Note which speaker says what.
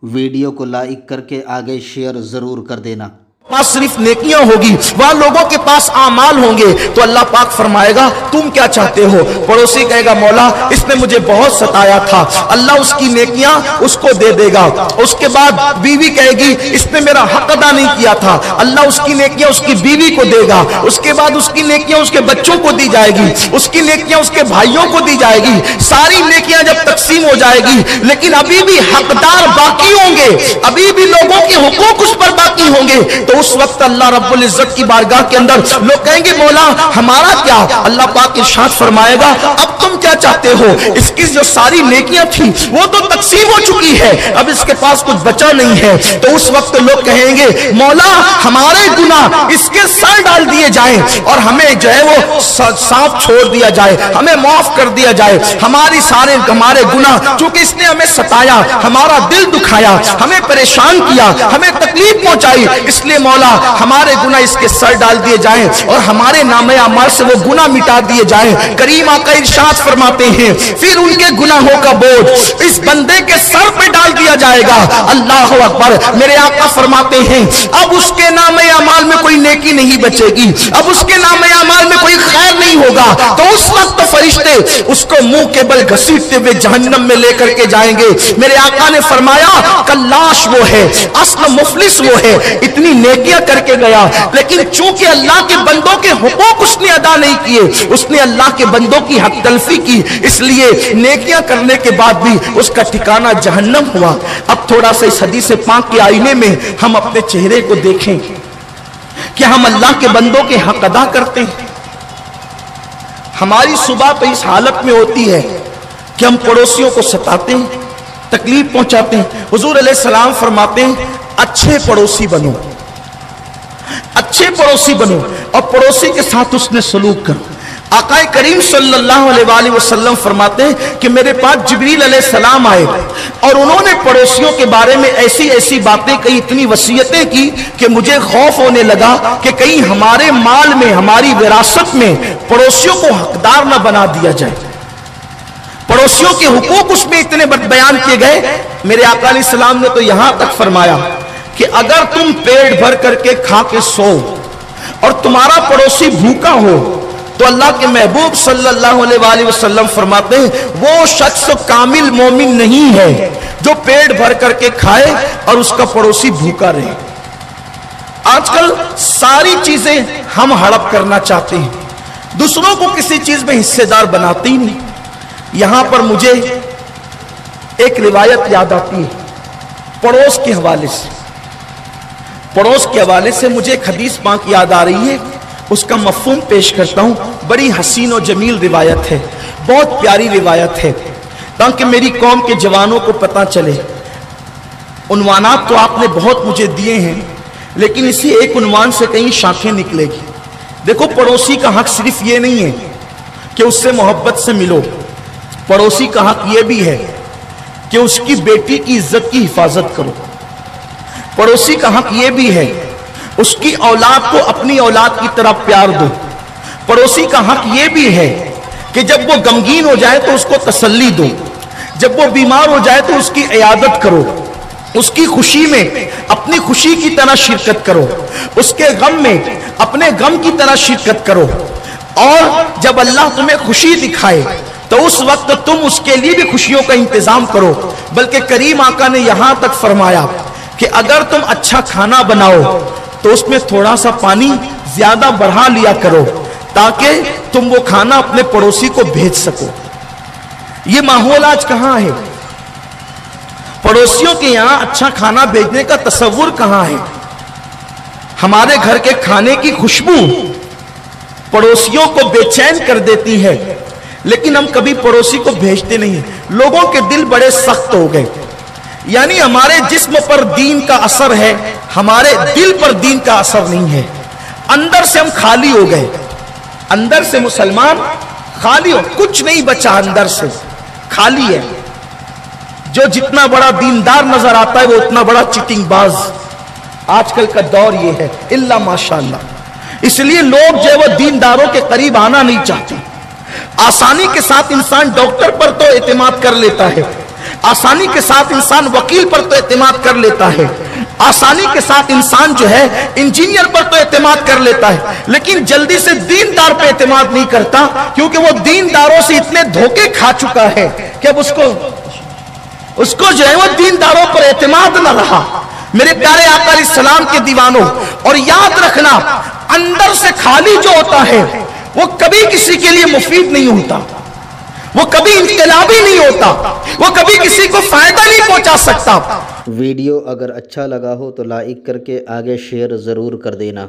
Speaker 1: Video को like करके आगे शेयर ज़रूर कर देना।
Speaker 2: पास सिर्फ नेकियां होगी, वहां लोगों के पास आमाल होंगे, तो अल्लाह पाक फरमाएगा तुम क्या चाहते हो। पड़ोसी कहेगा मौला इसने मुझे बहुत सताया था, अल्लाह उसकी नेकियां उसको दे देगा। उसके बाद बीवी कहेगी इसने मेरा हक अदा नहीं किया था, अल्लाह उसकी नेकियां उसकी बीवी को देगा। उसके बाद उसकी नेकियां उसके बच्चों को दी जाएगी, उसकी नेकियां उसके भाइयों को दी जाएगी। सारी नेकियां जब तकसीम हो जाएगी, लेकिन अभी भी हकदार बाकी होंगे, अभी भी लोगों के हुकूक उस पर बाकी होंगे। तो उस वक्त अल्लाह रब्बुल इज्जत की बारगाह के अंदर लोग कहेंगे मौला हमारा क्या। अल्लाह पाक इरशाद फरमाएगा अब तुम क्या चाहते हो। इसकी जो सारी नेकियां थी वो तो तकसीम हो चुकी है, अब इसके पास कुछ बचा नहीं है। तो उस वक्त लोग कहेंगे मौला हमारे गुनाह इसके सर डाल दिए जाएं और हमें जो है वो साफ छोड़ दिया जाए, हमें माफ कर दिया जाए। हमारे गुनाह चूंकि इसने हमें सताया, हमारा दिल दुखाया, हमें परेशान किया, हमें तकलीफ पहुंचाई, इसलिए मौला हमारे गुनाह इसके सर डाल दिए जाएं और हमारे नामे अमाल से वो गुनाह मिटा दिए जाएं। करीम आका इरशाद फरमाते हैं फिर उनके गुनाहों का बोझ इस बंदे के सर पे डाल दिया जाएगा। अल्लाह अकबर। मेरे आका फरमाते हैं अब उसके नामे अमाल में कोई नेकी नहीं बचेगी, अब उसके नामे अमाल में कोई खैर नहीं होगा। तो उस वक्त फरिश्ते उसको मुंह के बल घसीटते हुए जहन्नम में लेकर के जाएंगे। मेरे आका ने फरमाया कल्लाश वो है, असल मुफलिस वो है, इतनी नेकियां करके गया लेकिन चूंकि अल्लाह के बंदों के हुकूक उसने अदा नहीं किए, उसने अल्लाह के बंदों की हक तलफी की, इसलिए नेकियां करने के बाद भी उसका ठिकाना जहन्नम हुआ। अब थोड़ा सा इस हदीस पाक के आईने में हम अपने चेहरे को देखें कि हम अल्लाह के बंदों के हक अदा करते हैं। हमारी सुबह तो इस हालत में होती है कि हम पड़ोसियों को सताते हैं, तकलीफ पहुंचाते हैं। हुजूर अलैहिस्सलाम फरमाते हैं अच्छे पड़ोसी बनो, अच्छे पड़ोसी बनो और पड़ोसी के साथ उसने सलूक करो। आकाए करीम सल्लल्लाहु अलैहि वसल्लम फरमाते हैं कि मेरे पास जिब्रील अलैहिस्सलाम आए और उन्होंने पड़ोसियों के बारे में ऐसी ऐसी बातें कही, इतनी वसीयतें की कि मुझे खौफ होने लगा कि कहीं हमारे माल में, हमारी विरासत में पड़ोसियों को हकदार न बना दिया जाए। पड़ोसियों के हुकूक उसमें इतने बयान किए गए। मेरे आका अलैहिस्सलाम ने तो यहां तक फरमाया कि अगर तुम पेट भर करके खा के सो और तुम्हारा पड़ोसी भूखा हो तो अल्लाह के महबूब सल्लल्लाहु अलैहि वसल्लम फरमाते हैं वो शख्स कामिल मोमिन नहीं है जो पेट भर करके खाए और उसका पड़ोसी भूखा रहे। आजकल सारी चीजें हम हड़प करना चाहते हैं, दूसरों को किसी चीज में हिस्सेदार बनाते ही नहीं। यहां पर मुझे एक रिवायत याद आती है पड़ोस के हवाले से। पड़ोस के हवाले से मुझे एक हदीस पाक याद आ रही है, उसका मफ़हूम पेश करता हूं। बड़ी हसीन और जमील रिवायत है, बहुत प्यारी रिवायत है, ताकि मेरी कौम के जवानों को पता चले। उन्वानात तो आपने बहुत मुझे दिए हैं, लेकिन इसी एक उन्वान से कई शाखें निकलेगी। देखो पड़ोसी का हक सिर्फ ये नहीं है कि उससे मोहब्बत से मिलो, पड़ोसी का हक ये भी है कि उसकी बेटी की इज्जत की हिफाजत करो। पड़ोसी का हक ये भी है उसकी औलाद को अपनी औलाद की तरह प्यार दो। पड़ोसी का हक ये भी है कि जब वो गमगीन हो जाए तो उसको तसल्ली दो, जब वो बीमार हो जाए तो उसकी इयादत करो, उसकी खुशी में अपनी खुशी की तरह शिरकत करो, उसके गम में अपने गम की तरह शिरकत करो। और जब अल्लाह तुम्हें खुशी दिखाए तो उस वक्त तुम उसके लिए भी खुशियों का इंतजाम करो। बल्कि करीम आका ने यहां तक फरमाया कि अगर तुम अच्छा खाना बनाओ तो उसमें थोड़ा सा पानी ज्यादा बढ़ा लिया करो ताकि तुम वो खाना अपने पड़ोसी को भेज सको। ये माहौल आज कहां है? पड़ोसियों के यहां अच्छा खाना भेजने का तसव्वुर कहां है? हमारे घर के खाने की खुशबू पड़ोसियों को बेचैन कर देती है, लेकिन हम कभी पड़ोसी को भेजते नहीं। लोगों के दिल बड़े सख्त हो गए, यानी हमारे जिस्म पर दीन का असर है, हमारे दिल पर दीन का असर नहीं है। अंदर से हम खाली हो गए, अंदर से मुसलमान खाली हो, कुछ नहीं बचा, अंदर से खाली है। जो जितना बड़ा दीनदार नजर आता है वो उतना बड़ा चिटिंगबाज आजकल का दौर ये है, इल्ला माशाअल्लाह। इसलिए लोग जो है वो दीनदारों के करीब आना नहीं चाहते। आसानी के साथ इंसान डॉक्टर पर तो एतमाद कर लेता है, آسانی کے ساتھ انسان وکیل پر تو اعتماد کر لیتا ہے، آسانی کے ساتھ انسان جو ہے انجینئر پر تو اعتماد کر لیتا ہے، لیکن جلدی سے دیندار پہ اعتماد نہیں کرتا، کیونکہ وہ دینداروں سے اتنے دھوکے کھا چکا ہے کہ اب اس کو جو ہے وہ دینداروں پر اعتماد نہ رہا۔ میرے پیارے آقا علیہ السلام کے دیوانوں، اور یاد رکھنا اندر سے خالی جو ہوتا ہے وہ کبھی کسی کے لیے مفید نہیں ہوتا، وہ کبھی انقلابی نہیں ہوتا، وہ کبھی کسی کو فائدہ نہیں پہنچا سکتا۔
Speaker 1: ویڈیو اگر اچھا لگا ہو تو لائک کر کے آگے شیئر ضرور کر دینا۔